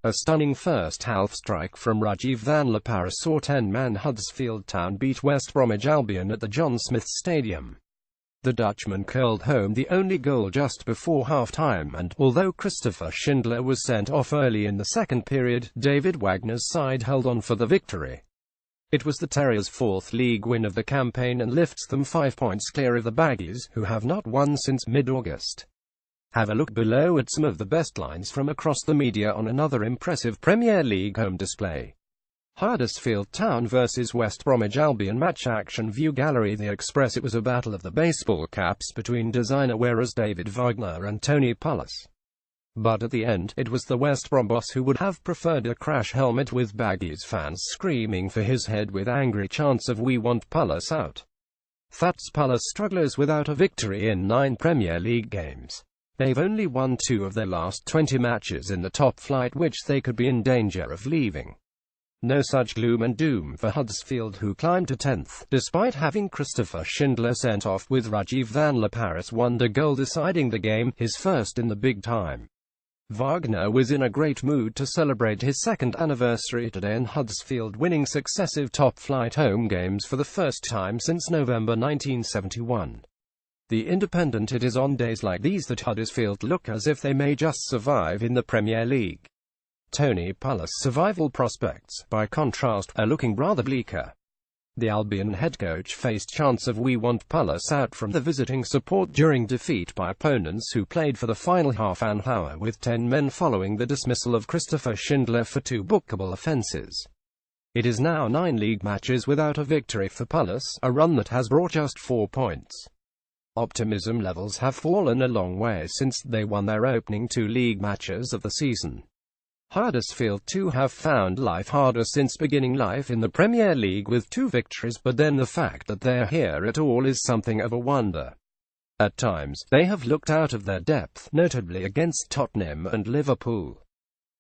A stunning first-half strike from Rajiv van La Parra saw 10-man Huddersfield Town beat West Bromwich Albion at the John Smith Stadium. The Dutchman curled home the only goal just before half-time, and, although Christopher Schindler was sent off early in the second period, David Wagner's side held on for the victory. It was the Terriers' fourth league win of the campaign and lifts them 5 points clear of the Baggies, who have not won since mid-August. Have a look below at some of the best lines from across the media on another impressive Premier League home display. Huddersfield Town vs West Bromwich Albion match action view gallery. The Express. It was a battle of the baseball caps between designer wearers David Wagner and Tony Pulis. But at the end, it was the West Brom boss who would have preferred a crash helmet, with Baggies fans screaming for his head with angry chants of "We want Pulis out." That's Pulis strugglers without a victory in 9 Premier League games. They've only won 2 of their last 20 matches in the top flight, which they could be in danger of leaving. No such gloom and doom for Huddersfield, who climbed to 10th, despite having Christopher Schindler sent off, with Rajiv van La Parra's wonder goal deciding the game, his first in the big time. Wagner was in a great mood to celebrate his second anniversary today in Huddersfield, winning successive top-flight home games for the first time since November 1971. The Independent. It is on days like these that Huddersfield look as if they may just survive in the Premier League. Tony Pulis' survival prospects, by contrast, are looking rather bleaker. The Albion head coach faced chants of "We want Pulis out" from the visiting support during defeat by opponents who played for the final half an hour with 10 men following the dismissal of Christopher Schindler for 2 bookable offences. It is now 9 league matches without a victory for Pulis, a run that has brought just 4 points. Optimism levels have fallen a long way since they won their opening 2 league matches of the season. Huddersfield too have found life harder since beginning life in the Premier League with 2 victories, but then the fact that they're here at all is something of a wonder. At times, they have looked out of their depth, notably against Tottenham and Liverpool.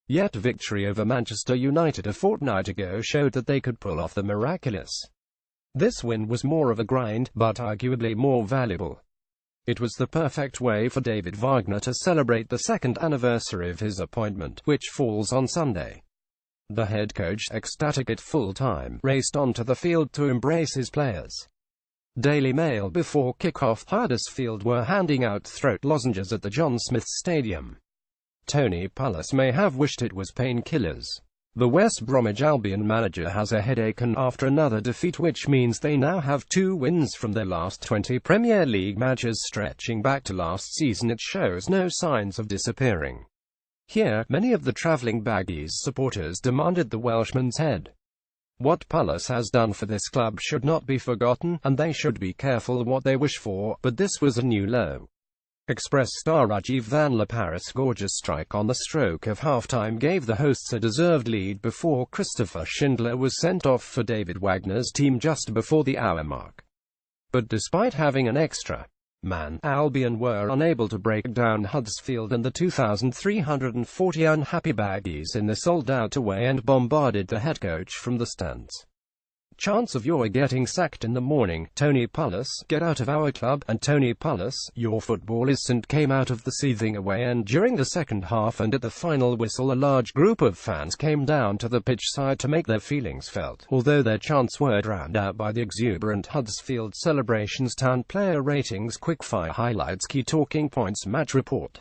Yet victory over Manchester United a fortnight ago showed that they could pull off the miraculous. This win was more of a grind, but arguably more valuable. It was the perfect way for David Wagner to celebrate the second anniversary of his appointment, which falls on Sunday. The head coach, ecstatic at full-time, raced onto the field to embrace his players. Daily Mail. Before kick-off, Huddersfield were handing out throat lozenges at the John Smith Stadium. Tony Pulis may have wished it was painkillers. The West Bromwich Albion manager has a headache after another defeat, which means they now have 2 wins from their last 20 Premier League matches stretching back to last season. It shows no signs of disappearing. Here, many of the travelling Baggies supporters demanded the Welshman's head. What Pulis has done for this club should not be forgotten, and they should be careful what they wish for, but this was a new low. Express star Rajiv van La Parra's gorgeous strike on the stroke of half-time gave the hosts a deserved lead before Christopher Schindler was sent off for David Wagner's team just before the hour mark. But despite having an extra man, Albion were unable to break down Huddersfield and the 2,340 unhappy Baggies in the sold-out away end bombarded the head coach from the stands. Chance of "You're getting sacked in the morning, Tony Pulis, get out of our club," and "Tony Pulis, your football isn't" came out of the seething away end during the second half, and at the final whistle a large group of fans came down to the pitch side to make their feelings felt, although their chants were drowned out by the exuberant Huddersfield celebrations. Town player ratings. Quickfire highlights. Key talking points. Match report.